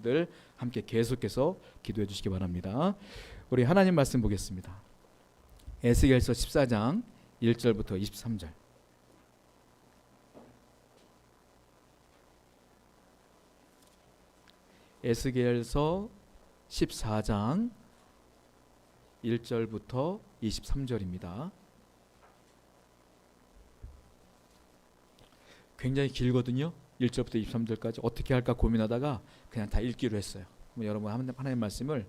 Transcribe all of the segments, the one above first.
늘 함께 계속해서 기도해 주시기 바랍니다. 우리 하나님 말씀 보겠습니다. 에스겔서 14장 1절부터 23절. 에스겔서 14장 1절부터 23절입니다. 굉장히 길거든요. 1절부터 23절까지 어떻게 할까 고민하다가 그냥 다 읽기로 했어요. 여러분 하나님 말씀을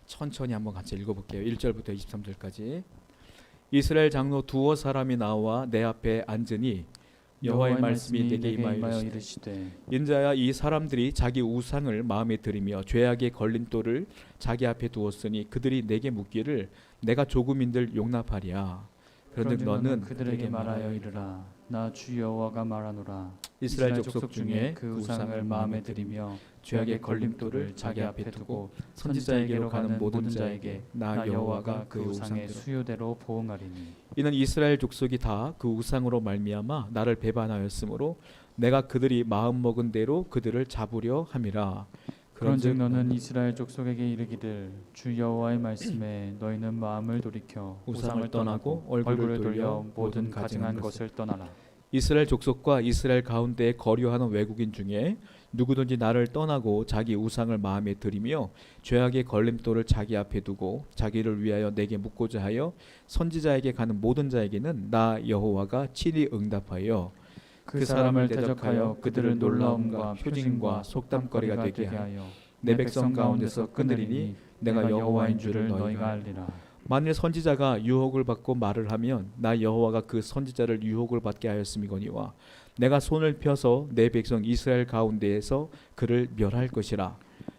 천천히 한번 같이 읽어볼게요. 1절부터 23절까지. 이스라엘 장로 두어 사람이 나와 내 앞에 앉으니 여호와의 말씀이 내게 임하여 이르시되 인자야, 이 사람들이 자기 우상을 마음에 들이며 죄악의 걸림돌을 자기 앞에 두었으니 그들이 내게 묻기를 내가 조금인들 용납하리야. 그런즉 너는 그들에게 말하여 이르라. 나 주 여호와가 말하노라. 이스라엘 족속 중에 그 우상을 마음에 들이며 죄악의 걸림돌을 자기 앞에 두고 선지자에게로 가는 모든 자에게 나 여호와가 그 우상의 수요대로 보응하리니. 이는 이스라엘 족속이 다 그 우상으로 말미암아 나를 배반하였으므로 내가 그들이 마음 먹은 대로 그들을 잡으려 함이라. 그런즉 너는 이스라엘 족속에게 이르기를 주 여호와의 말씀에 너희는 마음을 돌이켜 우상을 떠나고 얼굴을 돌려 모든 가증한 것을 떠나라. 이스라엘 족속과 이스라엘 가운데에 거류하는 외국인 중에 누구든지 나를 떠나고 자기 우상을 마음에 들이며 죄악의 걸림돌을 자기 앞에 두고 자기를 위하여 내게 묻고자 하여 선지자에게 가는 모든 자에게는 나 여호와가 친히 응답하여 그 사람을 대적하여 그들을 놀라움과 표징과 속담거리가 되게 하여 내 백성 가운데서 끊으리니 내가 여호와인 줄을 너희가 알리라. 만일 선지자가 유혹을 받고 말을 하면 나 여호와가 그 선지자를 유혹을 받게 하였음이거니와 내가 손을 펴서 내 백성 이스라엘 가운데에서 그를 멸할 것이라.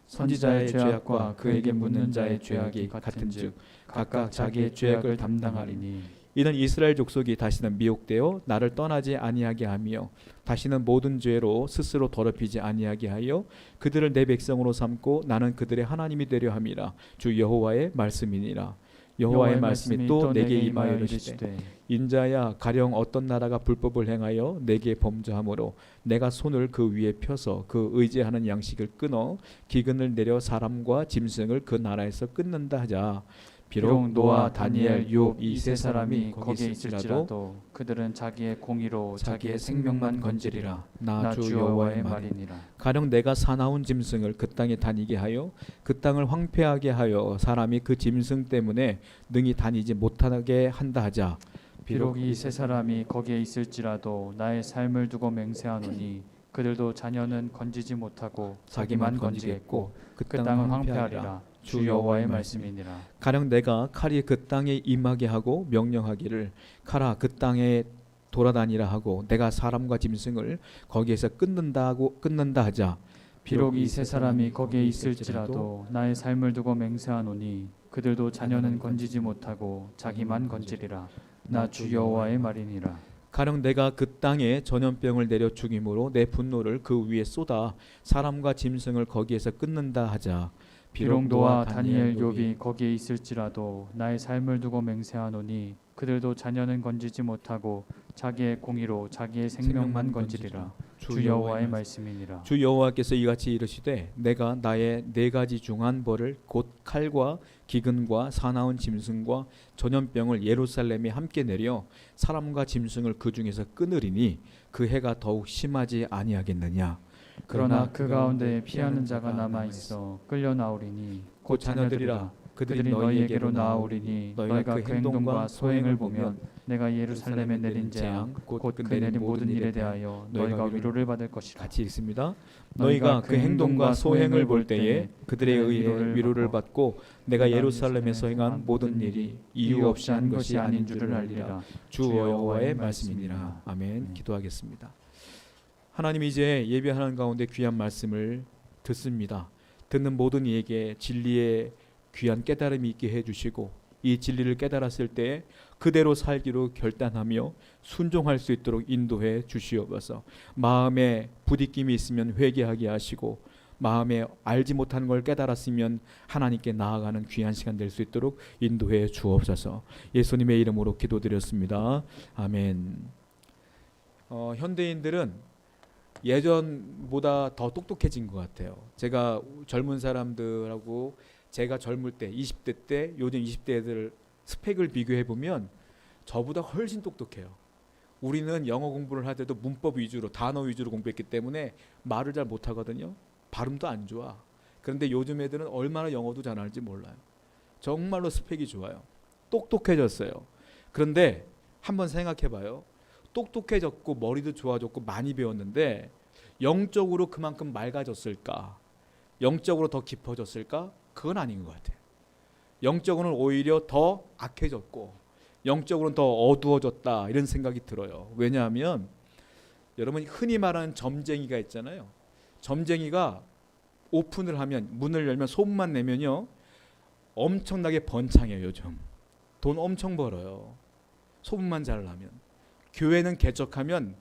선지자의 죄악과 그에게 묻는 자의 죄악이 같은즉 각각 자기의 죄악을 담당하리니. 이는 이스라엘 족속이 다시는 미혹되어 나를 떠나지 아니하게 하며 다시는 모든 죄로 스스로 더럽히지 아니하게 하여 그들을 내 백성으로 삼고 나는 그들의 하나님이 되려 함이라. 주 여호와의 말씀이니라. 여호와의 말씀이 또 내게 임하여 이르시되 인자야, 가령 어떤 나라가 불법을 행하여 내게 범죄하므로 내가 손을 그 위에 펴서 그 의지하는 양식을 끊어 기근을 내려 사람과 짐승을 그 나라에서 끊는다 하자. 비록 노아, 다니엘, 욥 이 세 사람이 거기에 있을지라도 그들은 자기의 공의로 자기의 생명만 건지리라. 나 주 여호와의 말이니라. 가령 내가 사나운 짐승을 그 땅에 다니게 하여 그 땅을 황폐하게 하여 사람이 그 짐승 때문에 능히 다니지 못하게 한다 하자. 비록 이 세 사람이 거기에 있을지라도 나의 삶을 두고 맹세하노니 그들도 자녀는 건지지 못하고 자기만 건지겠고 그 땅은 황폐하리라. 주 여호와의 말씀이니라. 가령 내가 칼이 그 땅에 임하게 하고 명령하기를 칼아 그 땅에 돌아다니라 하고 내가 사람과 짐승을 거기에서 끊는다 하자. 비록 이 세 사람이 거기에 있을지라도 나의 삶을 두고 맹세하노니 그들도 자녀는 건지지 못하고 자기만 건지리라. 나 주 여호와의 말이니라. 가령 내가 그 땅에 전염병을 내려 죽임으로 내 분노를 그 위에 쏟아 사람과 짐승을 거기에서 끊는다 하자. 비록 노아, 다니엘, 욥이 거기에 있을지라도 나의 삶을 두고 맹세하노니 그들도 자녀는 건지지 못하고 자기의 공의로 자기의 생명만 건지리라. 주 여호와의 말씀이니라. 주 여호와께서 이같이 이르시되 내가 나의 네 가지 중한 벌을 곧 칼과 기근과 사나운 짐승과 전염병을 예루살렘에 함께 내려 사람과 짐승을 그 중에서 끊으리니 그 해가 더욱 심하지 아니하겠느냐. 그러나 그 가운데 피하는 자가 남아 있어 끌려 나오리니 곧 자녀들이라. 그들이 너희에게로 나아오리니 너희가 그 행동과 소행을 보면 내가 예루살렘에 내린 재앙 곧 그 내린 모든 일에 대하여 너희가 위로를 받을 것이라. 같이 읽습니다. 너희가 그 행동과 소행을 볼 때에 그들에 의해 위로를 받고 내가 예루살렘에서 행한 모든 일이 이유 없이 한 것이 아닌 줄을 알리라. 주 여호와의 말씀이니라. 아멘. 기도하겠습니다. 하나님, 이제 예배하는 가운데 귀한 말씀을 듣습니다. 듣는 모든 이에게 진리의 귀한 깨달음이 있게 해주시고 이 진리를 깨달았을 때 그대로 살기로 결단하며 순종할 수 있도록 인도해 주시옵소서. 마음에 부딪힘이 있으면 회개하게 하시고 마음에 알지 못한 걸 깨달았으면 하나님께 나아가는 귀한 시간 될 수 있도록 인도해 주옵소서. 예수님의 이름으로 기도드렸습니다. 아멘. 현대인들은 예전보다 더 똑똑해진 것 같아요. 제가 젊은 사람들하고 제가 젊을 때 20대 때 요즘 20대 애들 스펙을 비교해 보면 저보다 훨씬 똑똑해요. 우리는 영어 공부를 할 때도 문법 위주로 단어 위주로 공부했기 때문에 말을 잘 못하거든요. 발음도 안 좋아. 그런데 요즘 애들은 얼마나 영어도 잘하는지 몰라요. 정말로 스펙이 좋아요. 똑똑해졌어요. 그런데 한번 생각해 봐요. 똑똑해졌고 머리도 좋아졌고 많이 배웠는데 영적으로 그만큼 맑아졌을까? 영적으로 더 깊어졌을까? 그건 아닌 것 같아요. 영적으로는 오히려 더 악해졌고 영적으로는 더 어두워졌다 이런 생각이 들어요. 왜냐하면 여러분 흔히 말하는 점쟁이가 있잖아요. 점쟁이가 오픈을 하면 문을 열면 소문만 내면요 엄청나게 번창해요. 요즘 돈 엄청 벌어요. 소문만 잘 나면. 교회는 개척하면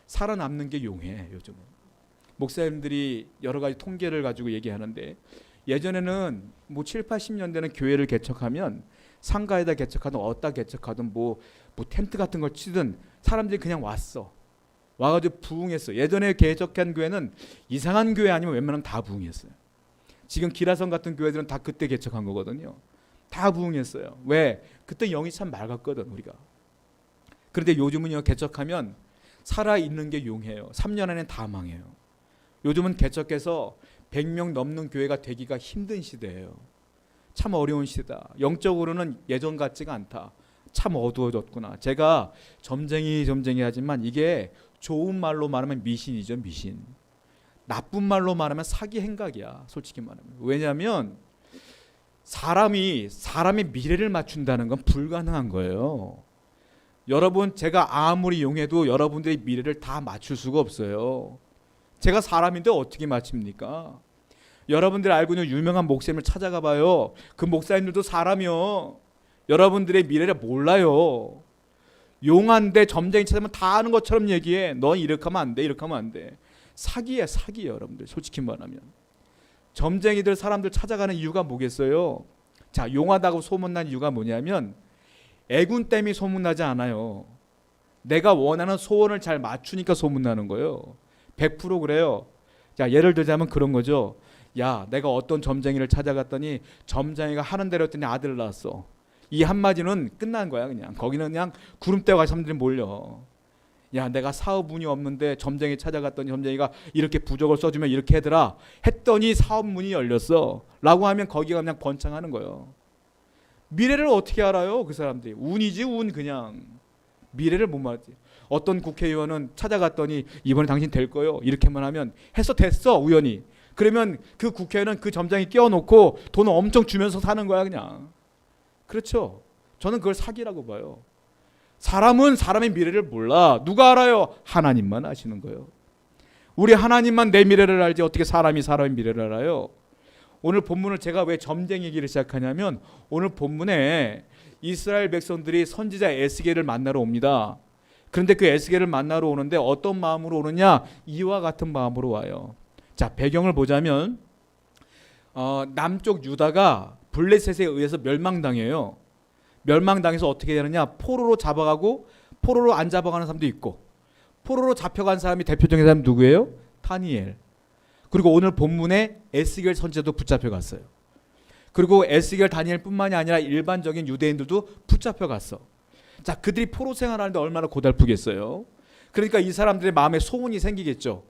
살아남는 게 용해. 요즘은 목사님들이 여러 가지 통계를 가지고 얘기하는데 예전에는 뭐 7, 80년대는 교회를 개척하면 상가에다 개척하든 어디다 개척하든 뭐 텐트 같은 걸 치든 사람들이 그냥 와가지고 부흥했어. 예전에 개척한 교회는 이상한 교회 아니면 웬만하면 다 부흥했어요. 지금 기라성 같은 교회들은 다 그때 개척한 거거든요. 다 부흥했어요. 왜? 그때 영이 참 맑았거든 우리가. 그런데 요즘은요 개척하면 살아있는 게 용해요. 3년 안에 다 망해요. 요즘은 개척해서 100명 넘는 교회가 되기가 힘든 시대예요. 참 어려운 시대다. 영적으로는 예전 같지가 않다. 참 어두워졌구나. 제가 점쟁이 하지만 이게 좋은 말로 말하면 미신이죠. 미신. 나쁜 말로 말하면 사기 행각이야. 솔직히 말하면. 왜냐하면 사람의 미래를 맞춘다는 건 불가능한 거예요. 여러분 제가 아무리 용해도 여러분들의 미래를 다 맞출 수가 없어요. 제가 사람인데 어떻게 맞춥니까? 여러분들 알고 있는 유명한 목사님을 찾아가 봐요. 그 목사님들도 사람이요. 여러분들의 미래를 몰라요. 용한데 점쟁이 찾으면 다 아는 것처럼 얘기해. 넌 이렇게 하면 안 돼. 이렇게 하면 안 돼. 사기야 사기예요. 여러분들 솔직히 말하면. 점쟁이들 사람들 찾아가는 이유가 뭐겠어요? 자, 용하다고 소문난 이유가 뭐냐면 애군 때문에 소문나지 않아요. 내가 원하는 소원을 잘 맞추니까 소문나는 거예요. 100% 그래요. 자, 예를 들자면 그런 거죠. 야, 내가 어떤 점쟁이를 찾아갔더니 점쟁이가 하는 대로 했더니 아들 낳았어. 이 한마디는 끝난 거야. 그냥 거기는 그냥 구름대와 사람들이 몰려. 야, 내가 사업 문이 없는데 점쟁이 찾아갔더니 점쟁이가 이렇게 부적을 써주면 이렇게 해더라 했더니 사업 문이 열렸어 라고 하면 거기가 그냥 번창하는 거예요. 미래를 어떻게 알아요? 그 사람들이 운이지 운. 그냥 미래를 못 말하지. 어떤 국회의원은 찾아갔더니 이번에 당신 될 거요 이렇게만 하면 해서 됐어 우연히. 그러면 그 국회의원은 그 점장이 끼워놓고 돈을 엄청 주면서 사는 거야 그냥. 그렇죠. 저는 그걸 사기라고 봐요. 사람은 사람의 미래를 몰라. 누가 알아요? 하나님만 아시는 거예요. 우리 하나님만 내 미래를 알지 어떻게 사람이 사람의 미래를 알아요? 오늘 본문을 제가 왜 점쟁이 얘기를 시작하냐면 오늘 본문에 이스라엘 백성들이 선지자 에스겔을 만나러 옵니다. 그런데 그 에스겔을 만나러 오는데 어떤 마음으로 오느냐? 이와 같은 마음으로 와요. 자, 배경을 보자면 남쪽 유다가 블레셋에 의해서 멸망당해요. 멸망당해서 어떻게 되느냐? 포로로 잡아가고 포로로 안 잡아가는 사람도 있고 포로로 잡혀간 사람이 대표적인 사람이 누구예요? 다니엘. 그리고 오늘 본문에 에스겔 선지자도 붙잡혀갔어요. 그리고 에스겔 다니엘뿐만이 아니라 일반적인 유대인들도 붙잡혀갔어. 자, 그들이 포로 생활하는데 얼마나 고달프겠어요. 그러니까 이 사람들의 마음에 소원이 생기겠죠.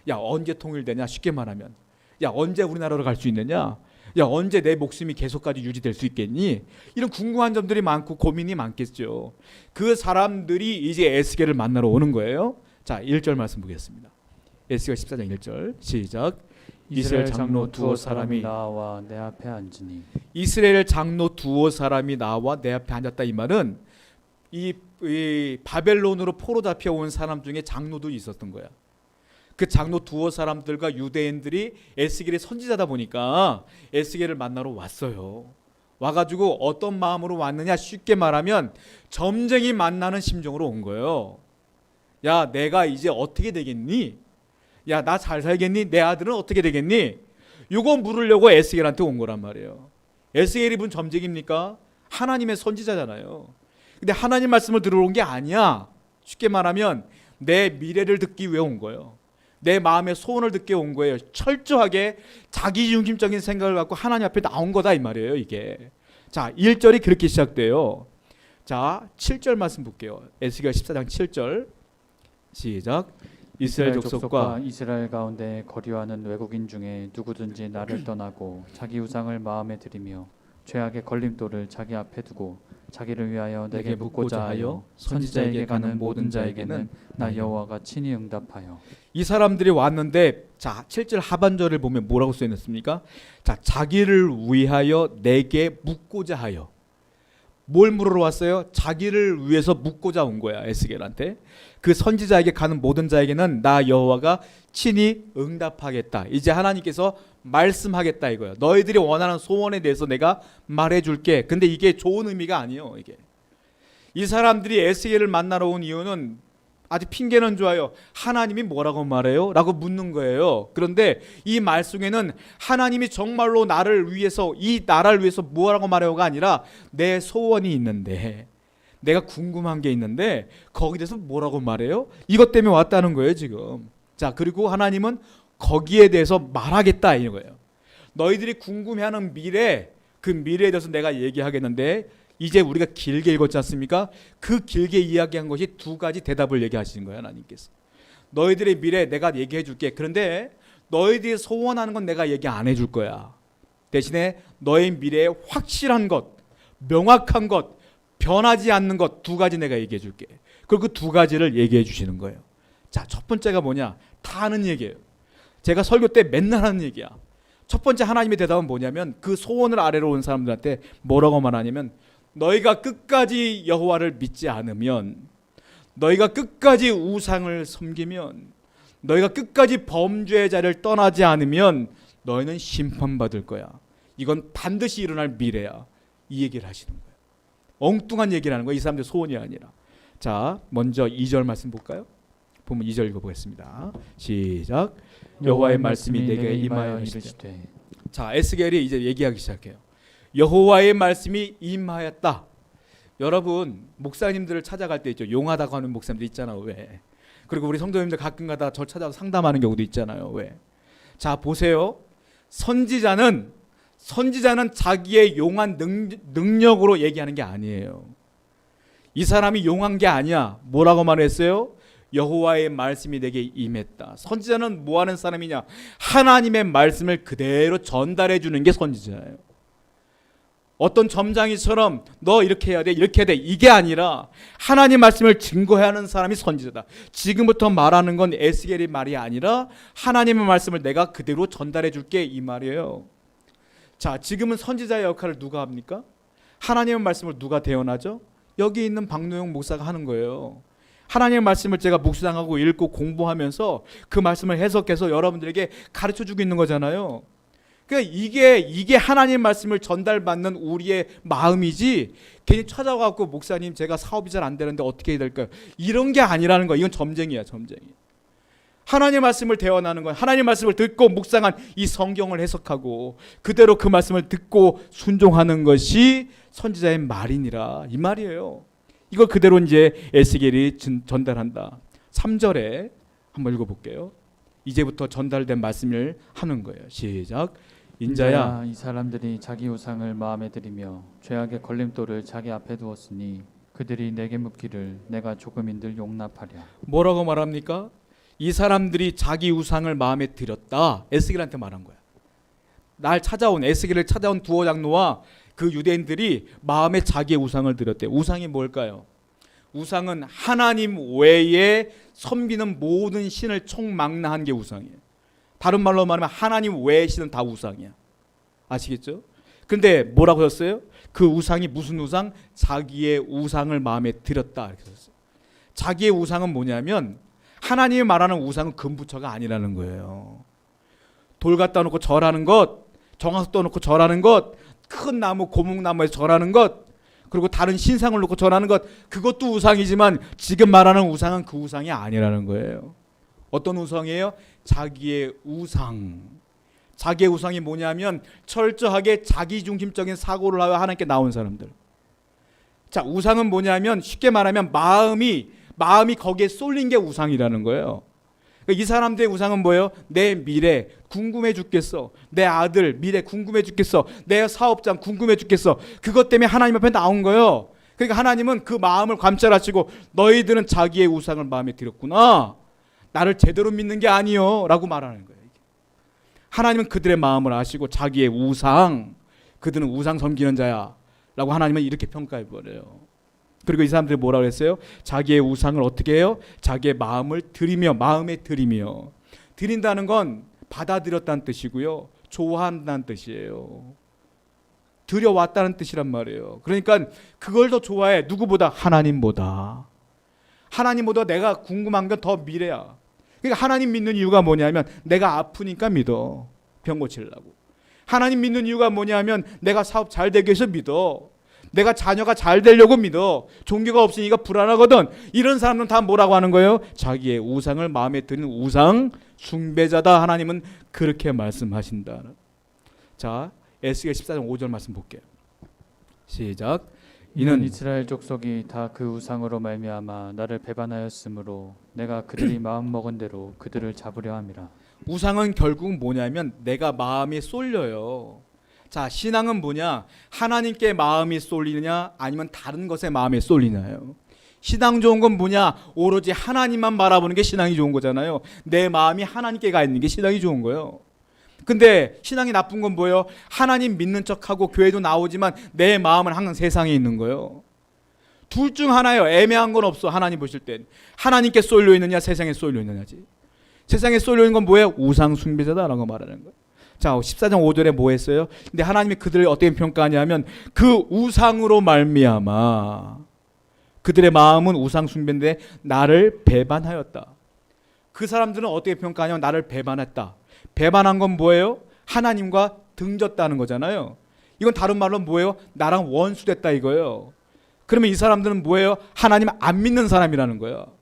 야, 언제 통일되냐? 쉽게 말하면 야, 언제 우리나라로 갈 수 있느냐? 야, 언제 내 목숨이 계속까지 유지될 수 있겠니? 이런 궁금한 점들이 많고 고민이 많겠죠. 그 사람들이 이제 에스겔을 만나러 오는 거예요. 자, 1절 말씀 보겠습니다. 에스겔 14장 1절 시작. 이스라엘 장로 두어 사람이 나와 내 앞에 앉으니. 이스라엘 장로 두어 사람이 나와 내 앞에 앉았다. 이 말은 이 바벨론으로 포로 잡혀온 사람 중에 장로도 있었던 거야. 그 장로 두어 사람들과 유대인들이 에스겔의 선지자다 보니까 에스겔을 만나러 왔어요. 와가지고 어떤 마음으로 왔느냐? 쉽게 말하면 점쟁이 만나는 심정으로 온 거예요. 야, 내가 이제 어떻게 되겠니? 야, 나 잘 살겠니? 내 아들은 어떻게 되겠니? 이거 물으려고 에스겔한테 온 거란 말이에요. 에스겔이 무슨 점쟁입니까? 하나님의 선지자잖아요. 근데 하나님 말씀을 들어온 게 아니야. 쉽게 말하면 내 미래를 듣기 위해 온 거예요. 내 마음의 소원을 듣게 온 거예요. 철저하게 자기중심적인 생각을 갖고 하나님 앞에 나온 거다 이 말이에요. 이게. 자, 1절이 그렇게 시작돼요. 자, 7절 말씀 볼게요. 에스겔 14장 7절 시작. 이스라엘 족속과 이스라엘 가운데 거류하는 외국인 중에 누구든지 나를 떠나고 자기 우상을 마음에 들이며 죄악의 걸림돌을 자기 앞에 두고 자기를 위하여 내게 묻고자 하여 선지자에게 가는 모든 자에게는 나 여호와가 친히 응답하여. 이 사람들이 왔는데 자 7절 하반절을 보면 뭐라고 써있습니까? 자, 자기를 위하여 내게 묻고자 하여. 뭘 물으러 왔어요? 자기를 위해서 묻고자 온 거야. 에스겔한테. 그 선지자에게 가는 모든 자에게는 나 여호와가 친히 응답하겠다. 이제 하나님께서 말씀하겠다 이거야. 너희들이 원하는 소원에 대해서 내가 말해줄게. 근데 이게 좋은 의미가 아니에요. 이게 이 사람들이 에스겔을 만나러 온 이유는 아주 핑계는 좋아요. 하나님이 뭐라고 말해요? 라고 묻는 거예요. 그런데 이 말 속에는 하나님이 정말로 나를 위해서 이 나라를 위해서 뭐라고 말해요가 아니라 내 소원이 있는데 내가 궁금한 게 있는데 거기에 대해서 뭐라고 말해요? 이것 때문에 왔다는 거예요 지금. 자, 그리고 하나님은 거기에 대해서 말하겠다 이런 거예요. 너희들이 궁금해하는 미래, 그 미래에 대해서 내가 얘기하겠는데 이제 우리가 길게 읽었지 않습니까? 그 길게 이야기한 것이 두 가지 대답을 얘기하시는 거예요. 하나님께서 너희들의 미래 내가 얘기해 줄게. 그런데 너희들이 소원하는 건 내가 얘기 안 해줄 거야. 대신에 너의 미래에 확실한 것, 명확한 것, 변하지 않는 것 두 가지 내가 얘기해 줄게. 그리고 그 두 가지를 얘기해 주시는 거예요. 자, 첫 번째가 뭐냐? 다 아는 얘기예요. 제가 설교 때 맨날 하는 얘기야. 첫 번째 하나님의 대답은 뭐냐면 그 소원을 아래로 온 사람들한테 뭐라고 말하냐면 너희가 끝까지 여호와를 믿지 않으면, 너희가 끝까지 우상을 섬기면, 너희가 끝까지 범죄자를 떠나지 않으면 너희는 심판받을 거야. 이건 반드시 일어날 미래야. 이 얘기를 하시는 거예요. 엉뚱한 얘기를 하는 거예요. 이 사람들 소원이 아니라. 자, 먼저 2절 말씀 볼까요? 보면 2절 읽어보겠습니다. 시작. 여호와의 말씀이 내게 임하여 이르시되. 자, 에스겔이 이제 얘기하기 시작해요. 여호와의 말씀이 임하였다. 여러분 목사님들을 찾아갈 때 있죠. 용하다고 하는 목사님들 있잖아요. 왜? 그리고 우리 성도님들 가끔가다 저 찾아서 상담하는 경우도 있잖아요. 왜? 자, 보세요. 선지자는 자기의 용한 능력으로 얘기하는 게 아니에요. 이 사람이 용한 게 아니야. 뭐라고 말했어요? 여호와의 말씀이 내게 임했다. 선지자는 뭐 하는 사람이냐? 하나님의 말씀을 그대로 전달해 주는 게 선지자예요. 어떤 점장이처럼 너 이렇게 해야 돼, 이렇게 해야 돼, 이게 아니라 하나님 말씀을 증거해야 하는 사람이 선지자다. 지금부터 말하는 건 에스겔의 말이 아니라 하나님의 말씀을 내가 그대로 전달해 줄게 이 말이에요. 자, 지금은 선지자의 역할을 누가 합니까? 하나님의 말씀을 누가 대언하죠? 여기 있는 박노영 목사가 하는 거예요. 하나님의 말씀을 제가 묵상하고 읽고 공부하면서 그 말씀을 해석해서 여러분들에게 가르쳐주고 있는 거잖아요. 그러니까 이게 하나님 말씀을 전달받는 우리의 마음이지 괜히 찾아가고 목사님 제가 사업이 잘 안 되는데 어떻게 해야 될까요? 이런 게 아니라는 거야. 이건 점쟁이야, 점쟁이. 하나님 말씀을 대언하는 건 하나님 말씀을 듣고 묵상한 이 성경을 해석하고 그대로 그 말씀을 듣고 순종하는 것이 선지자의 말이니라 이 말이에요. 이걸 그대로 이제 에스겔이 전달한다. 3절에 한번 읽어볼게요. 이제부터 전달된 말씀을 하는 거예요. 시작. 인자야, 이 사람들이 자기 우상을 마음에 들이며 죄악의 걸림돌을 자기 앞에 두었으니 그들이 내게 묻기를 내가 조금인들 용납하랴. 뭐라고 말합니까? 이 사람들이 자기 우상을 마음에 들였다. 에스겔한테 말한 거야. 에스겔을 찾아온 두어 장로와 그 유대인들이 마음에 자기의 우상을 들였대. 우상이 뭘까요? 우상은 하나님 외에 섬기는 모든 신을 총망라한 게 우상이에요. 다른 말로 말하면 하나님 외의 신은 다 우상이야. 아시겠죠? 근데 뭐라고 했어요? 그 우상이 무슨 우상? 자기의 우상을 마음에 들였다 이렇게 썼어요. 자기의 우상은 뭐냐면 하나님이 말하는 우상은 금부처가 아니라는 거예요. 돌 갖다 놓고 절하는 것, 정화석 떠놓고 절하는 것, 큰 나무 고목나무에서 절하는 것, 그리고 다른 신상을 놓고 절하는 것, 그것도 우상이지만 지금 말하는 우상은 그 우상이 아니라는 거예요. 어떤 우상이에요? 자기의 우상. 자기의 우상이 뭐냐면 철저하게 자기중심적인 사고를 하여 하나님께 나온 사람들. 자, 우상은 뭐냐면 쉽게 말하면 마음이 거기에 쏠린 게 우상이라는 거예요. 이 사람들의 우상은 뭐예요? 내 미래 궁금해 죽겠어. 내 아들 미래 궁금해 죽겠어. 내 사업장 궁금해 죽겠어. 그것 때문에 하나님 앞에 나온 거예요. 그러니까 하나님은 그 마음을 감찰하시고 너희들은 자기의 우상을 마음에 들였구나. 나를 제대로 믿는 게 아니요 라고 말하는 거예요. 하나님은 그들의 마음을 아시고 자기의 우상, 그들은 우상 섬기는 자야 라고 하나님은 이렇게 평가해 버려요. 그리고 이 사람들이 뭐라고 했어요? 자기의 우상을 어떻게 해요? 자기의 마음을 드리며, 마음에 드리며. 드린다는 건 받아들였다는 뜻이고요, 좋아한다는 뜻이에요. 드려왔다는 뜻이란 말이에요. 그러니까 그걸 더 좋아해. 누구보다? 하나님보다. 하나님보다 내가 궁금한 건 더 미래야. 그러니까 하나님 믿는 이유가 뭐냐면 내가 아프니까 믿어. 병 고치려고. 하나님 믿는 이유가 뭐냐면 내가 사업 잘 되기 위해서 믿어. 내가 자녀가 잘 되려고 믿어. 종교가 없으니까 불안하거든. 이런 사람은 다 뭐라고 하는 거예요? 자기의 우상을 마음에 드는 우상 숭배자다. 하나님은 그렇게 말씀하신다. 자, 에스겔 14장 5절 말씀 볼게요. 시작. 이는 이스라엘 족속이 다 그 우상으로 말미암아 나를 배반하였으므로 내가 그들이 마음 먹은 대로 그들을 잡으려 함이라. 우상은 결국 뭐냐면 내가 마음이 쏠려요. 자, 신앙은 뭐냐? 하나님께 마음이 쏠리느냐 아니면 다른 것에 마음이 쏠리나요? 신앙 좋은 건 뭐냐? 오로지 하나님만 바라보는 게 신앙이 좋은 거잖아요. 내 마음이 하나님께 가 있는 게 신앙이 좋은 거예요. 근데 신앙이 나쁜 건 뭐예요? 하나님 믿는 척하고 교회도 나오지만 내 마음은 항상 세상에 있는 거예요. 둘 중 하나예요. 애매한 건 없어. 하나님 보실 땐 하나님께 쏠려 있느냐 세상에 쏠려 있느냐지. 세상에 쏠려 있는 건 뭐예요? 우상 숭배자다라고 말하는 거예요. 자, 14장 5절에 뭐 했어요? 근데 하나님이 그들을 어떻게 평가하냐면 그 우상으로 말미암아 그들의 마음은 우상 숭배인데 나를 배반하였다. 그 사람들은 어떻게 평가하냐면 나를 배반했다. 배반한 건 뭐예요? 하나님과 등졌다는 거잖아요. 이건 다른 말로 뭐예요? 나랑 원수됐다 이거예요. 그러면 이 사람들은 뭐예요? 하나님 안 믿는 사람이라는 거예요.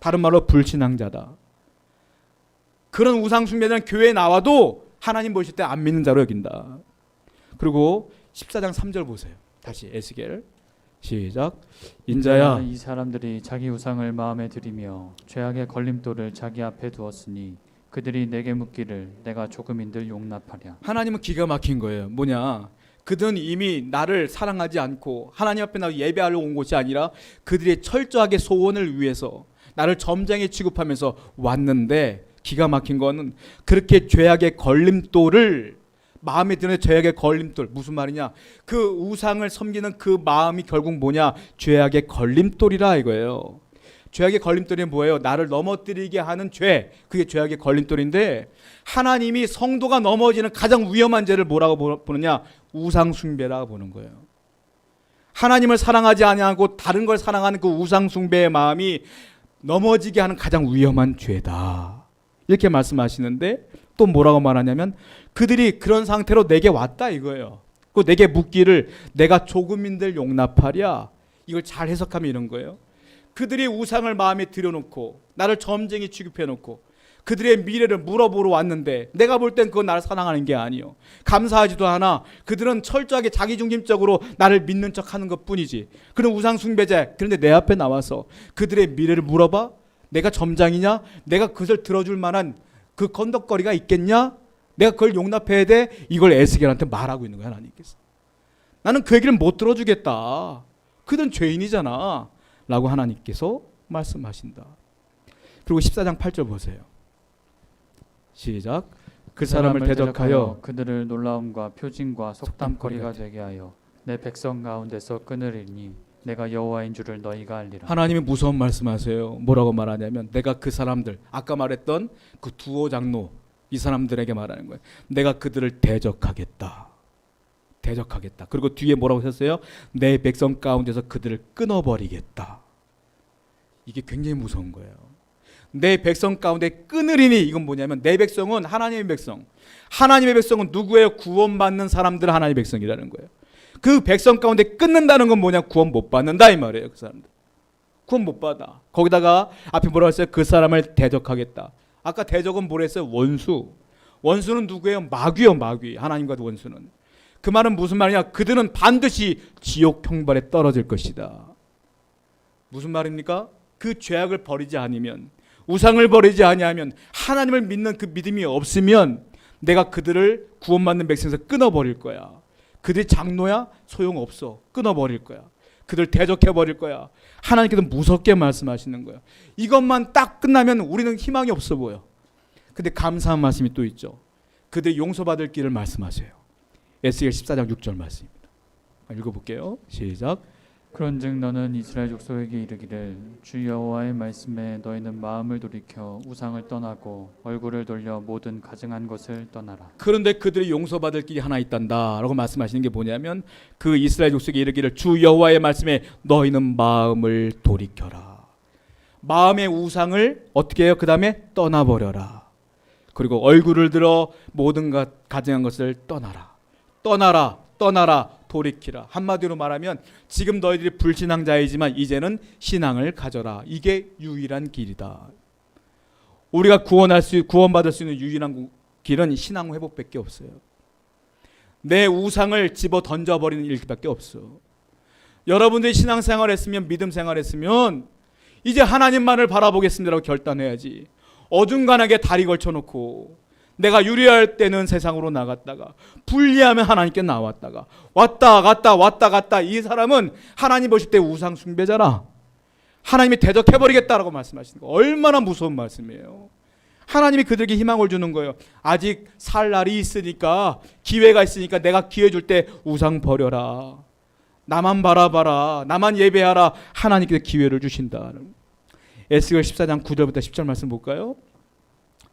다른 말로 불신앙자다. 그런 우상 숭배자는 교회에 나와도 하나님 보실 때 안 믿는 자로 여긴다. 그리고 14장 3절 보세요. 다시 에스겔 시작. 인자야, 이 사람들이 자기 우상을 마음에 들이며 죄악의 걸림돌을 자기 앞에 두었으니 그들이 내게 묻기를 내가 조금인들 용납하랴. 하나님은 기가 막힌 거예요. 뭐냐? 그들은 이미 나를 사랑하지 않고 하나님 앞에 나 예배하러 온 곳이 아니라 그들의 철저하게 소원을 위해서 나를 점쟁이 취급하면서 왔는데, 기가 막힌 거는 그렇게 죄악의 걸림돌을 마음에 드는 죄악의 걸림돌, 무슨 말이냐? 그 우상을 섬기는 그 마음이 결국 뭐냐? 죄악의 걸림돌이라 이거예요. 죄악의 걸림돌이 뭐예요? 나를 넘어뜨리게 하는 죄, 그게 죄악의 걸림돌인데, 하나님이 성도가 넘어지는 가장 위험한 죄를 뭐라고 보느냐? 우상 숭배라고 보는 거예요. 하나님을 사랑하지 아니하고 다른 걸 사랑하는 그 우상 숭배의 마음이 넘어지게 하는 가장 위험한 죄다, 이렇게 말씀하시는데, 또 뭐라고 말하냐면 그들이 그런 상태로 내게 왔다 이거예요. 그 내게 묻기를 내가 조금인들 용납하랴. 이걸 잘 해석하면 이런 거예요. 그들이 우상을 마음에 들여놓고 나를 점쟁이 취급해놓고 그들의 미래를 물어보러 왔는데, 내가 볼 땐 그건 나를 사랑하는 게 아니요, 감사하지도 않아. 그들은 철저하게 자기중심적으로 나를 믿는 척하는 것뿐이지. 그런 우상 숭배자. 그런데 내 앞에 나와서 그들의 미래를 물어봐? 내가 점장이냐? 내가 그것을 들어줄 만한 그 건덕거리가 있겠냐? 내가 그걸 용납해야 돼? 이걸 에스겔한테 말하고 있는 거야, 하나님께서. 나는 그 얘기를 못 들어주겠다. 그들은 죄인이잖아 라고 하나님께서 말씀하신다. 그리고 14장 8절 보세요. 시작. 그 사람을 대적하여 그들을 놀라움과 표징과 속담거리가 되게 하여 내 백성 가운데서 끊으리니 내가 여호와인 줄을 너희가 알리라. 하나님이 무서운 말씀하세요. 뭐라고 말하냐면 내가 그 사람들, 아까 말했던 그 두오 장로, 이 사람들에게 말하는 거예요. 내가 그들을 대적하겠다. 대적하겠다. 그리고 뒤에 뭐라고 했어요? 내 백성 가운데서 그들을 끊어버리겠다. 이게 굉장히 무서운 거예요. 내 백성 가운데 끊으리니, 이건 뭐냐면 내 백성은 하나님의 백성. 하나님의 백성은 누구예요? 구원받는 사람들, 하나님의 백성이라는 거예요. 그 백성 가운데 끊는다는 건 뭐냐? 구원 못 받는다 이 말이에요. 그 사람들 구원 못 받아. 거기다가 앞에 뭐라고 했어요? 그 사람을 대적하겠다. 아까 대적은 뭐라 했어요? 원수. 원수는 누구예요? 마귀요, 마귀. 하나님과도 원수는. 그 말은 무슨 말이냐? 그들은 반드시 지옥 형벌에 떨어질 것이다. 무슨 말입니까? 그 죄악을 버리지 않으면, 우상을 버리지 아니하면, 하나님을 믿는 그 믿음이 없으면 내가 그들을 구원받는 백성에서 끊어버릴 거야. 그들이 장로야? 소용없어. 끊어버릴 거야. 그들 대적해버릴 거야. 하나님께서 무섭게 말씀하시는 거야. 이것만 딱 끝나면 우리는 희망이 없어 보여. 근데 감사한 말씀이 또 있죠. 그들이 용서받을 길을 말씀하세요. 에스겔 14장 6절 말씀입니다. 읽어볼게요. 시작. 그런즉 너는 이스라엘 족속에게 이르기를 주 여호와의 말씀에 너희는 마음을 돌이켜 우상을 떠나고 얼굴을 돌려 모든 가증한 것을 떠나라. 그런데 그들이 용서받을 길이 하나 있단다 라고 말씀하시는 게 뭐냐면, 그 이스라엘 족속에 이르기를 주 여호와의 말씀에 너희는 마음을 돌이켜라. 마음의 우상을 어떻게 해요? 그 다음에 떠나버려라. 그리고 얼굴을 들어 모든 가증한 것을 떠나라. 떠나라. 떠나라. 돌이키라. 한마디로 말하면 지금 너희들이 불신앙자이지만 이제는 신앙을 가져라. 이게 유일한 길이다. 우리가 구원받을 수 있는 유일한 길은 신앙 회복밖에 없어요. 내 우상을 집어 던져버리는 일밖에 없어. 여러분들이 신앙생활 했으면, 믿음 생활 했으면 이제 하나님만을 바라보겠습니다라고 결단해야지. 어중간하게 다리 걸쳐놓고 내가 유리할 때는 세상으로 나갔다가 불리하면 하나님께 나왔다가 왔다 갔다 이 사람은 하나님 보실 때 우상 숭배자라. 하나님이 대적해버리겠다라고 말씀하시는 거 얼마나 무서운 말씀이에요. 하나님이 그들에게 희망을 주는 거예요. 아직 살 날이 있으니까, 기회가 있으니까 내가 기회 줄 때 우상 버려라. 나만 바라봐라. 나만 예배하라. 하나님께서 기회를 주신다. 에스겔 14장 9절부터 10절 말씀 볼까요?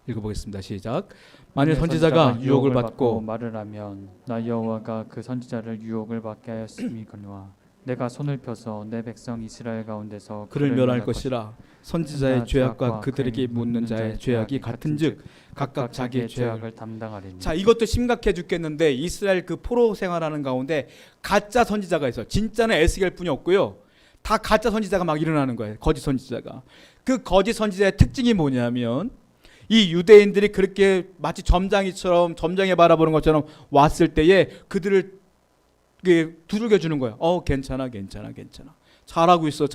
읽어보겠습니다. 시작. 만일 선지자가 유혹을 받고 말을 하면 나 여호와가 그 선지자를 유혹을 받게 하였음이거니와 내가 손을 펴서 내 백성 이스라엘 가운데서 그를 멸할 것이라. 선지자의 죄악과 그들에게 묻는 자의 죄악이 같은즉 각각 자기의 죄악을 담당하리니. 자, 이것도 심각해 죽겠는데 이스라엘 그 포로 생활하는 가운데 가짜 선지자가 있어. 진짜는 에스겔뿐이 없고요. 다 가짜 선지자가 막 일어나는 거예요. 거짓 선지자가. 그 거짓 선지자의 특징이 뭐냐면, 이 유대인들이 그렇게 마치 점장이처럼, 점장에 바라보는 것처럼 왔을 때에 그들을 두들겨 주는 거예요. 괜찮아. 잘하고 있어.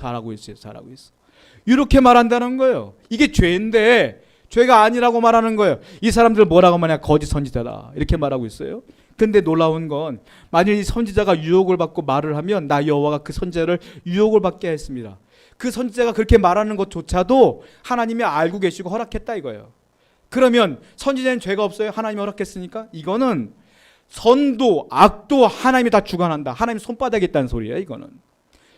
이렇게 말한다는 거예요. 이게 죄인데 죄가 아니라고 말하는 거예요. 이 사람들 뭐라고 말하냐? 거짓 선지자다. 이렇게 말하고 있어요. 근데 놀라운 건, 만일 이 선지자가 유혹을 받고 말을 하면 나 여호와가 그 선지자를 유혹을 받게 했습니다. 그 선지자가 그렇게 말하는 것조차도 하나님이 알고 계시고 허락했다 이거예요. 그러면 선지자는 죄가 없어요? 하나님이 허락했으니까? 이거는 선도 악도 하나님이 다 주관한다. 하나님 손바닥에 있다는 소리예요 이거는.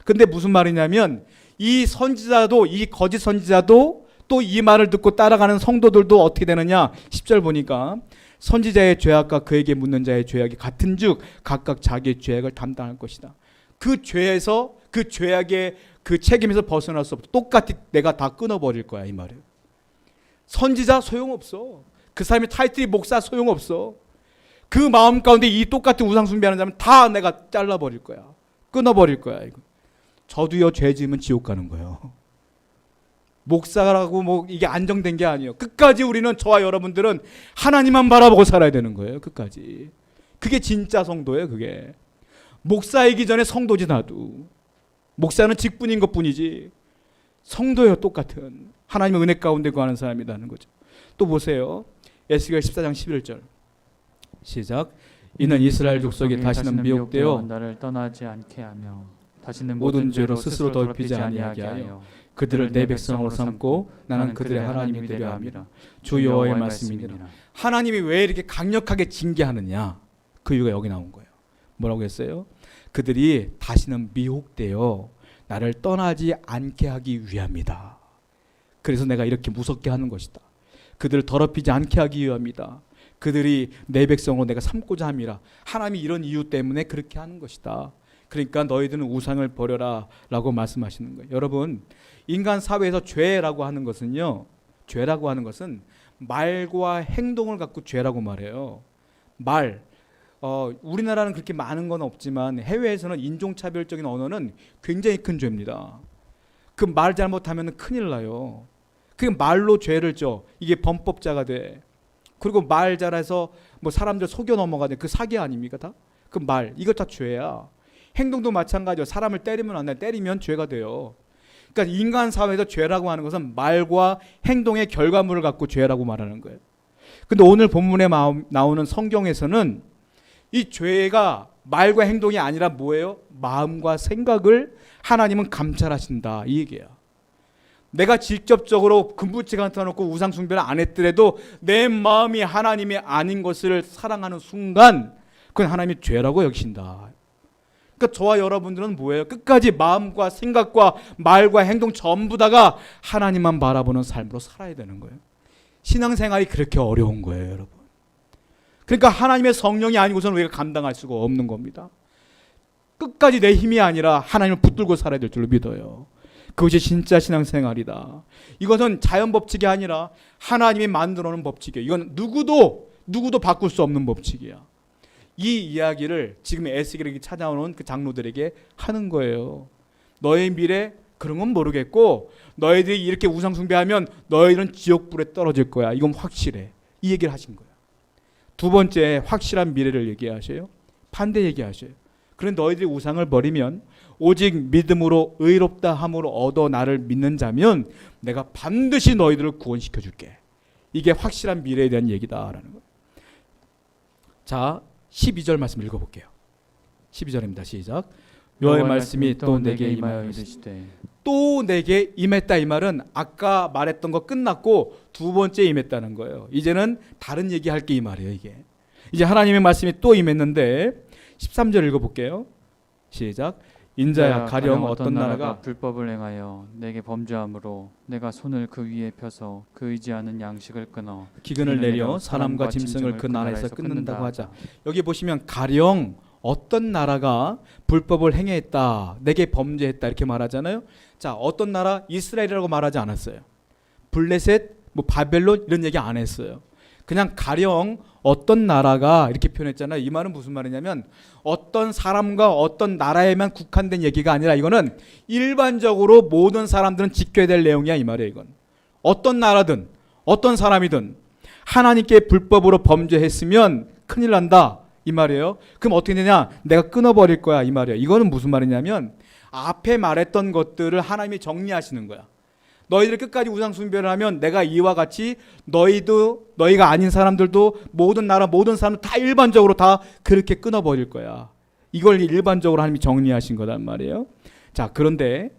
근데 무슨 말이냐면, 이 선지자도, 이 거짓 선지자도 또 이 말을 듣고 따라가는 성도들도 어떻게 되느냐? 10절 보니까 선지자의 죄악과 그에게 묻는 자의 죄악이 같은즉 각각 자기의 죄악을 담당할 것이다. 그 죄에서, 그 죄악의 그 책임에서 벗어날 수 없어. 똑같이 내가 다 끊어버릴 거야 이 말이에요. 선지자 소용없어. 그 사람의 타이틀이 목사 소용없어. 그 마음 가운데 이 똑같은 우상 숭배하는 사람은 다 내가 잘라버릴 거야. 끊어버릴 거야 이거. 저도요, 죄 지으면 지옥 가는 거예요. 목사라고 뭐 이게 안정된 게 아니에요. 끝까지 우리는, 저와 여러분들은 하나님만 바라보고 살아야 되는 거예요. 끝까지. 그게 진짜 성도예요. 그게 목사이기 전에 성도지. 나도 목사는 직분인 것뿐이지 성도예요. 똑같은 하나님의 은혜 가운데 거하는 사람이라는 거죠. 또 보세요. 에스겔 14장 11절 시작. 이는 이스라엘 족속이 다시는 미혹되어 나를 떠나지 않게 하며 다시는 모든 죄로 스스로 더럽히지 아니하게 하여 그들을 내 백성으로 삼고 나는 그들의 하나님이 되려 함이라. 주 여호와의 말씀이니라. 하나님이 왜 이렇게 강력하게 징계하느냐? 그 이유가 여기 나온 거예요. 뭐라고 했어요? 그들이 다시는 미혹되어 나를 떠나지 않게 하기 위함이다. 그래서 내가 이렇게 무섭게 하는 것이다. 그들을 더럽히지 않게 하기 위함이다. 그들이 내 백성으로 내가 삼고자 함이라. 하나님이 이런 이유 때문에 그렇게 하는 것이다. 그러니까 너희들은 우상을 버려라 라고 말씀하시는 거예요. 여러분, 인간 사회에서 죄라고 하는 것은요, 죄라고 하는 것은 말과 행동을 갖고 죄라고 말해요. 말, 우리나라는 그렇게 많은 건 없지만 해외에서는 인종차별적인 언어는 굉장히 큰 죄입니다. 그 말 잘못하면 큰일 나요. 그 말로 죄를 져. 이게 범법자가 돼. 그리고 말 잘해서 뭐 사람들 속여 넘어가는 그 사기 아닙니까 다? 그 말, 이거 다 죄야. 행동도 마찬가지요. 사람을 때리면 안 돼. 때리면 죄가 돼요. 그러니까 인간 사회에서 죄라고 하는 것은 말과 행동의 결과물을 갖고 죄라고 말하는 거예요. 근데 오늘 본문에 나오는 성경에서는 이 죄가 말과 행동이 아니라 뭐예요? 마음과 생각을 하나님은 감찰하신다 이 얘기야. 내가 직접적으로 금부치 갖다 놓고 우상 숭배를 안 했더라도 내 마음이 하나님이 아닌 것을 사랑하는 순간 그건 하나님이 죄라고 여기신다. 그러니까 저와 여러분들은 뭐예요? 끝까지 마음과 생각과 말과 행동 전부 다가 하나님만 바라보는 삶으로 살아야 되는 거예요. 신앙생활이 그렇게 어려운 거예요, 여러분. 그러니까 하나님의 성령이 아니고서는 우리가 감당할 수가 없는 겁니다. 끝까지 내 힘이 아니라 하나님을 붙들고 살아야 될 줄로 믿어요. 그것이 진짜 신앙생활이다. 이것은 자연 법칙이 아니라 하나님이 만들어 놓은 법칙이에요. 이건 누구도 바꿀 수 없는 법칙이야. 이 이야기를 지금 에스겔에게 찾아오는 그 장로들에게 하는 거예요. 너의 미래 그런 건 모르겠고 너희들이 이렇게 우상 숭배하면 너희들은 지옥불에 떨어질 거야. 이건 확실해. 이 얘기를 하신 거야. 두 번째 확실한 미래를 얘기하셔요. 반대 얘기하셔요. 그런 너희들이 우상을 버리면 오직 믿음으로 의롭다 함으로 얻어 나를 믿는 자면 내가 반드시 너희들을 구원시켜 줄게. 이게 확실한 미래에 대한 얘기다라는 거예요. 자, 12절 말씀 읽어볼게요. 12절입니다. 시작. 여호와의 말씀이 또 내게 임하여 이르시되. 또 내게 임했다 이 말은 아까 말했던 거 끝났고 두 번째 임했다는 거예요. 이제는 다른 얘기할 게 이 말이에요. 이게 이제 하나님의 말씀이 또 임했는데 13절 읽어볼게요. 시작. 인자야 가령 어떤 나라가 불법을 행하여 내게 범죄함으로 내가 손을 그 위에 펴서 그 의지하는 양식을 끊어 기근을 내려 사람과 짐승을 그 나라에서 끊는다고 하자. 여기 보시면 가령 어떤 나라가 불법을 행했다, 내게 범죄했다 이렇게 말하잖아요. 자, 어떤 나라? 이스라엘이라고 말하지 않았어요. 블레셋, 뭐 바벨론 이런 얘기 안 했어요. 그냥 가령 어떤 나라가 이렇게 표현했잖아요. 이 말은 무슨 말이냐면 어떤 사람과 어떤 나라에만 국한된 얘기가 아니라 이거는 일반적으로 모든 사람들은 지켜야 될 내용이야 이 말이에요. 이건 어떤 나라든 어떤 사람이든 하나님께 불법으로 범죄했으면 큰일 난다 이 말이에요. 그럼 어떻게 되냐? 내가 끊어버릴 거야 이 말이에요. 이거는 무슨 말이냐면 앞에 말했던 것들을 하나님이 정리하시는 거야. 너희들이 끝까지 우상 숭배를 하면 내가 이와 같이 너희가 아닌 사람들도 모든 나라 모든 사람 다 일반적으로 다 그렇게 끊어버릴 거야. 이걸 일반적으로 하나님이 정리하신 거란 말이에요. 자, 그런데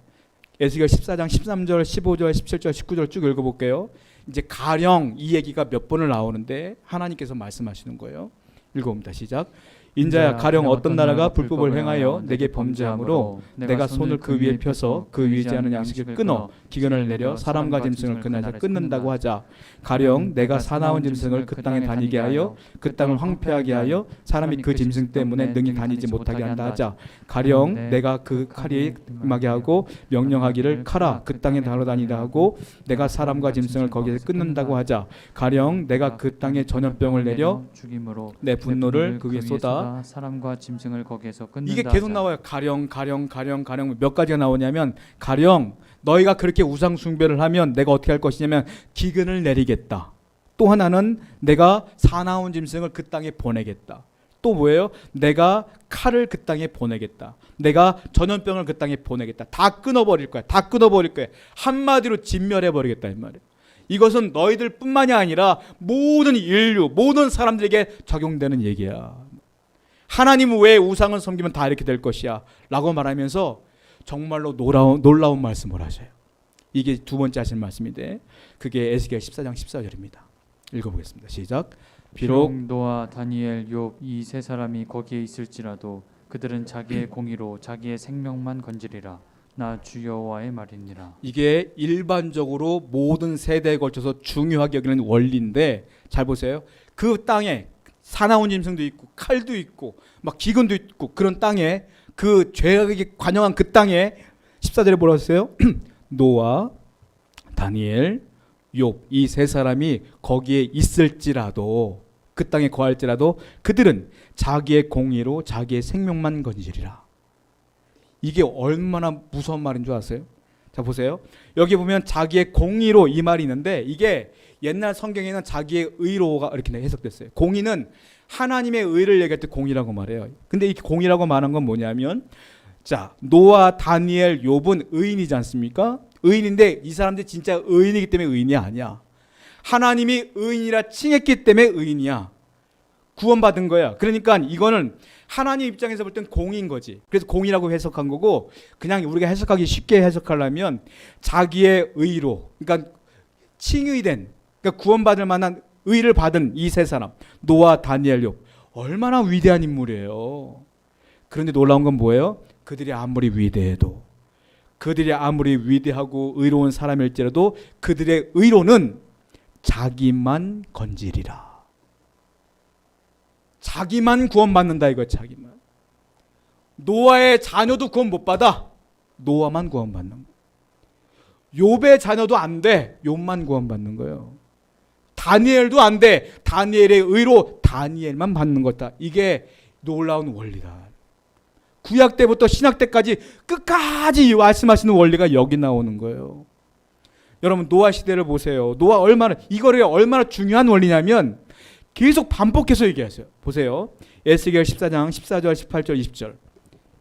에스겔 14장 13절 15절 17절 19절 쭉 읽어볼게요. 이제 가령 이 얘기가 몇 번을 나오는데 하나님께서 말씀하시는 거예요. 읽어봅니다. 시작. 인자야 가령 어떤 나라가 불법을 행하여 내게 범죄함으로 내가 손을 그 위에 펴서 그 의지하는 양식을 끊어 기근을 내려 사람과 짐승을 그 나라에서 끊는다고 하자. 가령 내가 사나운 짐승을 그 땅에 다니게 하여 그 땅을 황폐하게 하여 사람이 그 짐승 때문에 능히 다니지 못하게 한다 하자. 가령 내가 그 칼이 임하게 하고 명령하기를 칼아 그 땅에 달아다니다 하고 내가 사람과 짐승을 거기에서 끊는다고 하자. 가령 내가 그 땅에 전염병을 내려 죽임으로 내 분노를 그 위에 쏟아 사람과 짐승을 거기에서 끊는다. 이게 계속 나와요. 가령 몇 가지가 나오냐면 가령 너희가 그렇게 우상 숭배를 하면 내가 어떻게 할 것이냐면 기근을 내리겠다. 또 하나는 내가 사나운 짐승을 그 땅에 보내겠다. 또 뭐예요? 내가 칼을 그 땅에 보내겠다. 내가 전염병을 그 땅에 보내겠다. 다 끊어버릴 거야. 다 끊어버릴 거야. 한마디로 진멸해버리겠다 이 말이에요. 이것은 너희들뿐만이 아니라 모든 인류, 모든 사람들에게 적용되는 얘기야. 하나님은 왜 우상을 섬기면 다 이렇게 될 것이야 라고 말하면서 정말로 놀라운 말씀을 하셔요. 이게 두 번째 하신 말씀인데 그게 에스겔 14장 14절입니다. 읽어보겠습니다. 시작. 비록 노아, 다니엘, 욥 이 세 사람이 거기에 있을지라도 그들은 자기의 공의로 자기의 생명만 건지리라. 나 주 여호와의 말이니라. 이게 일반적으로 모든 세대에 걸쳐서 중요하게 여기는 원리인데 잘 보세요. 그 땅에 사나운 짐승도 있고 칼도 있고 막 기근도 있고 그런 땅에 그 죄악에 관영한 그 땅에 14절에 뭐라고 했어요? 노아, 다니엘, 욥 이 세 사람이 거기에 있을지라도 그 땅에 거할지라도 그들은 자기의 공의로 자기의 생명만 건지리라. 이게 얼마나 무서운 말인 줄 아세요? 자 보세요. 여기 보면 자기의 공의로 이 말이 있는데 이게 옛날 성경에는 자기의 의로가 이렇게 해석됐어요. 공의는 하나님의 의를 얘기할 때 공의라고 말해요. 근데 이 공의라고 말한 건 뭐냐면 자, 노아, 다니엘, 욥은 의인이지 않습니까? 의인인데 이 사람들이 진짜 의인이기 때문에 의인이 아니야. 하나님이 의인이라 칭했기 때문에 의인이야. 구원받은 거야. 그러니까 이거는 하나님 입장에서 볼 땐 공인 거지. 그래서 공이라고 해석한 거고, 그냥 우리가 해석하기 쉽게 해석하려면 자기의 의로, 그러니까 칭의된, 그러니까 구원받을 만한 의를 받은 이 세 사람, 노아, 다니엘, 욥, 얼마나 위대한 인물이에요. 그런데 놀라운 건 뭐예요? 그들이 아무리 위대해도, 그들이 아무리 위대하고 의로운 사람일지라도 그들의 의로는 자기만 건지리라. 자기만 구원받는다 이거. 자기만. 노아의 자녀도 구원 못 받아. 노아만 구원받는 거예요. 욥의 자녀도 안 돼. 욥만 구원받는 거예요. 다니엘도 안 돼. 다니엘의 의로 다니엘만 받는 거다. 이게 놀라운 원리다. 구약 때부터 신약 때까지 끝까지 말씀하시는 원리가 여기 나오는 거예요. 여러분 노아 시대를 보세요. 노아 이거를 얼마나 중요한 원리냐면 계속 반복해서 얘기하세요. 보세요. 에스겔 14장 14절 18절 20절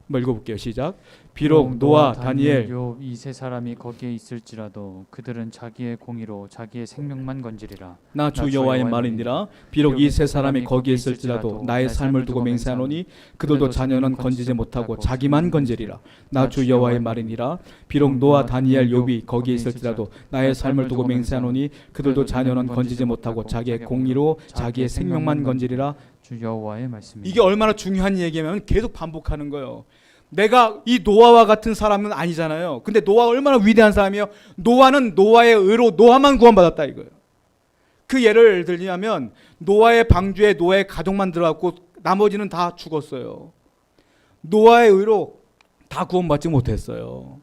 한번 읽어볼게요. 시작. 비록 노아, 다니엘, 욥 이 세 사람이 거기에 있을지라도 그들은 자기의 공의로 자기의 생명만 건지리라. 나 주 여호와의 말이니라. 비록 이 세 사람이 거기에 있을지라도 나의 삶을 두고 맹세하노니 그들도 자녀는 건지지 못하고 자기만 건지리라. 나 주 여호와의 말이니라. 비록 노아, 다니엘, 욥이 거기에 있을지라도 나의 삶을 두고 맹세하노니 그들도 자녀는 건지지 못하고 자기의 공의로 자기의 생명만 건지리라. 주 여호와의 말씀입니다. 이게 얼마나 중요한 얘기냐면 계속 반복하는 거예요. 내가 이 노아와 같은 사람은 아니잖아요. 근데 노아가 얼마나 위대한 사람이에요. 노아는 노아의 의로 노아만 구원받았다 이거예요. 그 예를 들냐면 노아의 방주에 노아의 가족만 들어갔고 나머지는 다 죽었어요. 노아의 의로 다 구원받지 못했어요.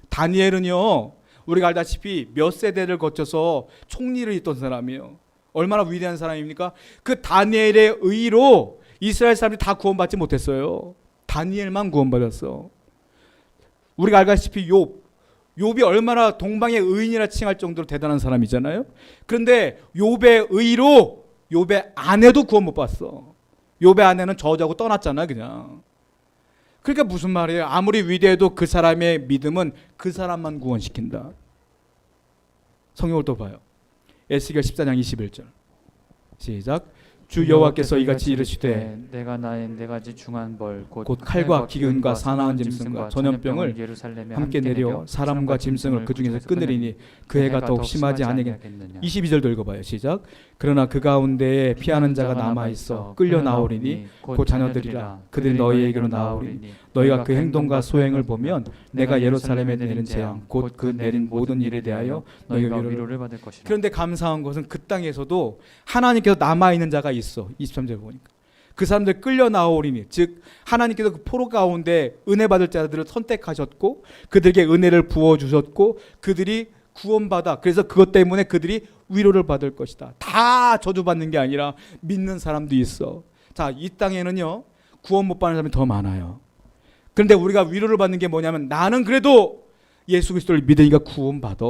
다니엘은요, 우리가 알다시피 몇 세대를 거쳐서 총리를 했던 사람이에요. 얼마나 위대한 사람입니까? 그 다니엘의 의로 이스라엘 사람들이 다 구원받지 못했어요. 다니엘만 구원받았어. 우리가 알다시피 욥이 얼마나 동방의 의인이라 칭할 정도로 대단한 사람이잖아요. 그런데 욥의 의로 욥의 아내도 구원 못 받았어. 욥의 아내는 저주하고 떠났잖아 그냥. 그러니까 무슨 말이에요? 아무리 위대해도 그 사람의 믿음은 그 사람만 구원시킨다. 성경을 또 봐요. 에스겔 14장 21절 시작. 주 여호와께서 이같이 이르시되 내가 나의 네 가지 중한 벌 곧 칼과 기근과 사나운 짐승과 전염병을 예루살렘에 함께 내려 사람과 짐승을 그 중에서 끊으리니 그 해가 더욱 심하지 아니겠느냐. 22절도 읽어봐요. 시작. 그러나 그 가운데에 피하는 자가 남아있어 끌려 나오리니 곧 자녀들이라. 그들이 너희에게로 나오리니 너희가 그 행동과 소행을 보면 내가 예루살렘에 내린 재앙 곧 그 내린 모든 일에 대하여 너희가 위로를 받을 것이라. 그런데 감사한 것은 그 땅에서도 하나님께서 남아있는 자가 있어. 23절 보니까 그 사람들 끌려 나오리니, 즉 하나님께서 그 포로 가운데 은혜 받을 자들을 선택하셨고 그들에게 은혜를 부어주셨고 그들이 구원받아. 그래서 그것 때문에 그들이 위로를 받을 것이다. 다 저주받는 게 아니라 믿는 사람도 있어. 자, 이 땅에는요 구원 못 받는 사람이 더 많아요. 그런데 우리가 위로를 받는 게 뭐냐면 나는 그래도 예수 그리스도를 믿으니까 구원받아.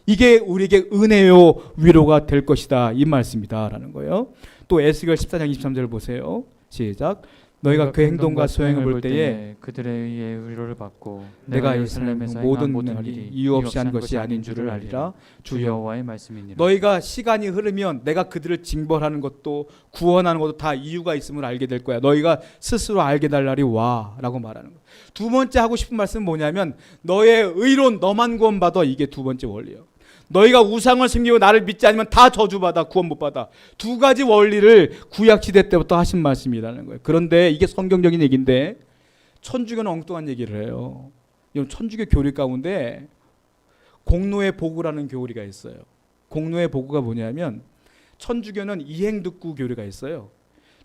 이게 우리에게 은혜요 위로가 될 것이다 이 말씀이다 라는 거예요. 또 에스겔 14장 23절을 보세요. 시작. 너희가 그 행동과 소행을 볼 때에 그들에 의해 위로를 받고 내가 예루살렘에서 모든 일이 이유 없이 한 것이 아닌 줄을 알리라. 주 여호와의 말씀이니라. 너희가 시간이 흐르면 내가 그들을 징벌하는 것도 구원하는 것도 다 이유가 있음을 알게 될 거야. 너희가 스스로 알게 될 날이 와 라고 말하는 거야. 두 번째 하고 싶은 말씀은 뭐냐면 너의 의로 너만 구원받아. 이게 두 번째 원리예요. 너희가 우상을 섬기고 나를 믿지 않으면 다 저주받아. 구원 못 받아. 두 가지 원리를 구약시대 때부터 하신 말씀이라는 거예요. 그런데 이게 성경적인 얘기인데 천주교는 엉뚱한 얘기를 해요. 천주교 교리 가운데 공로의 보구라는 교리가 있어요. 공로의 보구가 뭐냐면 천주교는 이행득구 교리가 있어요.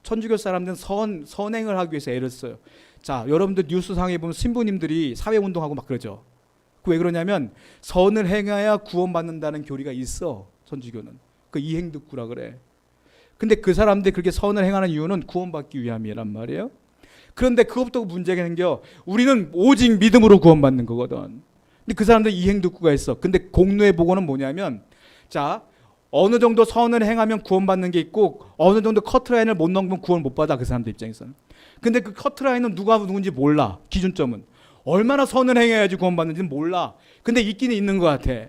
천주교 사람들은 선행을 하기 위해서 애를 써요. 자, 여러분들 뉴스상에 보면 신부님들이 사회운동하고 막 그러죠. 왜 그러냐면 선을 행해야 구원받는다는 교리가 있어. 천주교는 그 이행득구라 그래. 근데 그 사람들이 그렇게 선을 행하는 이유는 구원받기 위함이란 말이에요. 그런데 그것도 문제가 생겨. 우리는 오직 믿음으로 구원받는 거거든. 근데 그 사람들 이행득구가 있어. 근데 공로의 보고는 뭐냐면 자, 어느 정도 선을 행하면 구원받는 게 있고 어느 정도 커트라인을 못 넘으면 구원 못 받아. 그 사람들 입장에서는. 근데 그 커트라인은 누가 누군지 몰라. 기준점은 얼마나 선을 행해야지 구원받는지는 몰라. 근데 있기는 있는 것 같아.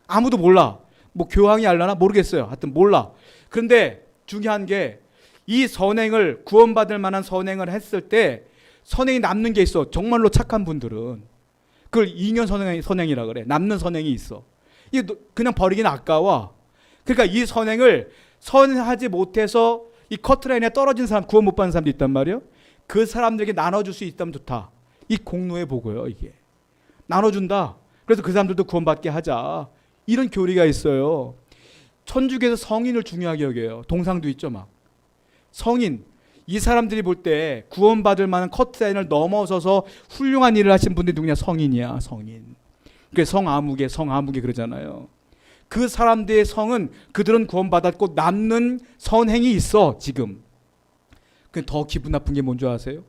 아무도 몰라. 뭐 교황이 알려나 모르겠어요. 하여튼 몰라. 그런데 중요한 게 이 선행을 구원받을 만한 선행을 했을 때 선행이 남는 게 있어. 정말로 착한 분들은 그걸 잉여 선행이라 그래. 남는 선행이 있어. 이게 그냥 버리기는 아까워. 그러니까 이 선행을 선하지 못해서 이 커트라인에 떨어진 사람, 구원 못 받는 사람도 있단 말이에요. 그 사람들에게 나눠줄 수 있다면 좋다. 이 공로의 보고요. 이게 나눠준다. 그래서 그 사람들도 구원받게 하자. 이런 교리가 있어요. 천주교에서 성인을 중요하게 여겨요. 동상도 있죠. 막 성인, 이 사람들이 볼 때 구원받을 만한 커트라인을 넘어서서 훌륭한 일을 하신 분들이 누구냐? 성인이야. 성인. 그게 성아무개 그러잖아요. 그 사람들의 성은 그들은 구원받았고 남는 선행이 있어. 지금 더 기분 나쁜 게 뭔지 아세요?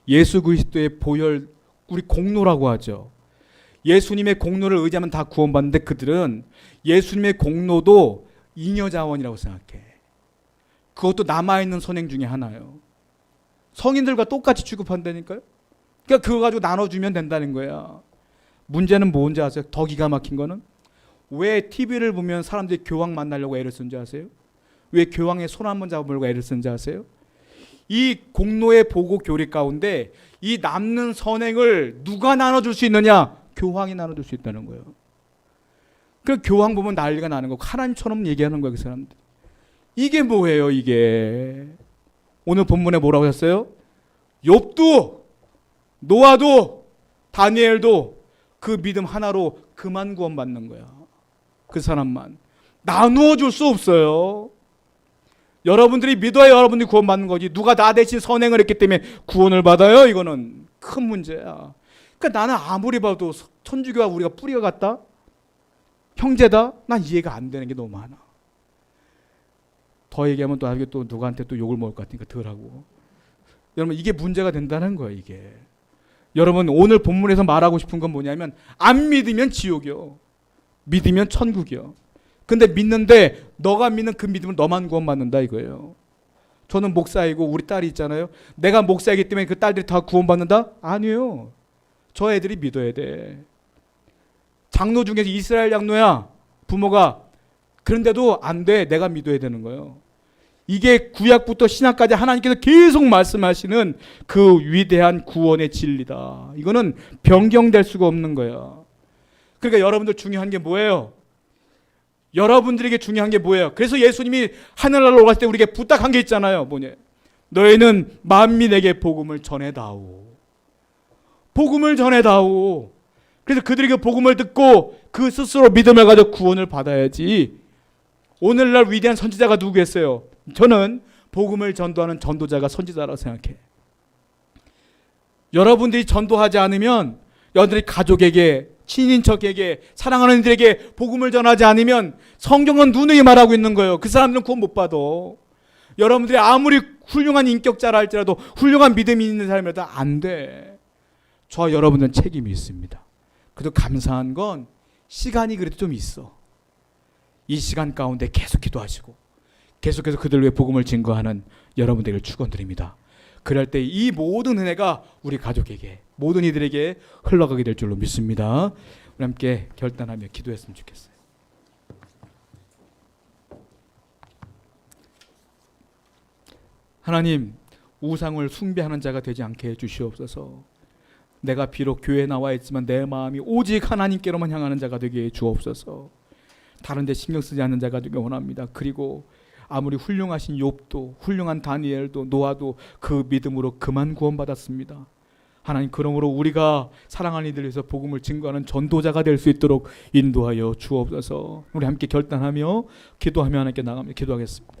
예수 그리스도의 보혈, 우리 공로라고 하죠. 예수님의 공로를 의지하면 다 구원받는데 그들은 예수님의 공로도 잉여자원이라고 생각해. 그것도 남아있는 선행 중에 하나예요. 성인들과 똑같이 취급한다니까요. 그러니까 그거 가지고 나눠주면 된다는 거야. 문제는 뭔지 아세요? 더 기가 막힌 거는 왜 TV를 보면 사람들이 교황 만나려고 애를 쓰는지 아세요? 왜 교황의 손 한번 잡으려고 애를 쓰는지 아세요? 이 공로의 보고 교리 가운데 이 남는 선행을 누가 나눠줄 수 있느냐? 교황이 나눠줄 수 있다는 거예요. 그 교황 보면 난리가 나는 거고 하나님처럼 얘기하는 거예요. 그 사람들. 이게 뭐예요? 이게 오늘 본문에 뭐라고 하셨어요? 욥도 노아도 다니엘도 그 믿음 하나로 그만 구원받는 거야. 그 사람만. 나누어 줄 수 없어요. 여러분들이 믿어야 여러분들이 구원받는 거지. 누가 나 대신 선행을 했기 때문에 구원을 받아요? 이거는 큰 문제야. 그러니까 나는 아무리 봐도 천주교와 우리가 뿌리가 같다? 형제다? 난 이해가 안 되는 게 너무 많아. 더 얘기하면 또 누구한테 또 욕을 먹을 것 같으니까 덜 하고. 여러분 이게 문제가 된다는 거예요. 이게. 여러분 오늘 본문에서 말하고 싶은 건 뭐냐면 안 믿으면 지옥이요. 믿으면 천국이요. 근데 믿는데 너가 믿는 그 믿음은 너만 구원받는다 이거예요. 저는 목사이고 우리 딸이 있잖아요. 내가 목사이기 때문에 그 딸들이 다 구원받는다? 아니에요. 저 애들이 믿어야 돼. 장로 중에서 이스라엘 장로야. 부모가. 그런데도 안 돼. 내가 믿어야 되는 거예요. 이게 구약부터 신약까지 하나님께서 계속 말씀하시는 그 위대한 구원의 진리다. 이거는 변경될 수가 없는 거야. 그러니까 여러분들 중요한 게 뭐예요? 여러분들에게 중요한 게 뭐예요? 그래서 예수님이 하늘나라로 올라갈 때 우리에게 부탁한 게 있잖아요. 뭐냐? 너희는 만민에게 복음을 전해다오. 복음을 전해다오. 그래서 그들에게 복음을 듣고 그 스스로 믿음을 가져 구원을 받아야지. 오늘날 위대한 선지자가 누구겠어요? 저는 복음을 전도하는 전도자가 선지자라고 생각해. 여러분들이 전도하지 않으면 여러분들이 가족에게, 친인척에게, 사랑하는 이들에게 복음을 전하지 않으면 성경은 누누이 말하고 있는 거예요. 그 사람들은 구원 못 받아. 여러분들이 아무리 훌륭한 인격자라 할지라도 훌륭한 믿음이 있는 사람이라도 안 돼. 저와 여러분들은 책임이 있습니다. 그래도 감사한 건 시간이 그래도 좀 있어. 이 시간 가운데 계속 기도하시고 계속해서 그들 위해 복음을 증거하는 여러분들을 축원드립니다. 그럴 때 이 모든 은혜가 우리 가족에게, 모든 이들에게 흘러가게 될 줄로 믿습니다. 우리 함께 결단하며 기도했으면 좋겠어요. 하나님, 우상을 숭배하는 자가 되지 않게 해주시옵소서. 내가 비록 교회에 나와 있지만 내 마음이 오직 하나님께로만 향하는 자가 되게 해 주옵소서. 다른 데 신경 쓰지 않는 자가 되길 원합니다. 그리고 아무리 훌륭하신 욥도, 훌륭한 다니엘도, 노아도 그 믿음으로 그만 구원받았습니다. 하나님, 그러므로 우리가 사랑하는 이들을 위해서 복음을 증거하는 전도자가 될 수 있도록 인도하여 주옵소서. 우리 함께 결단하며 기도하며 하나님께 나가며 기도하겠습니다.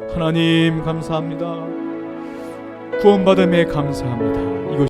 하나님 감사합니다. 구원받음에 감사합니다. 이것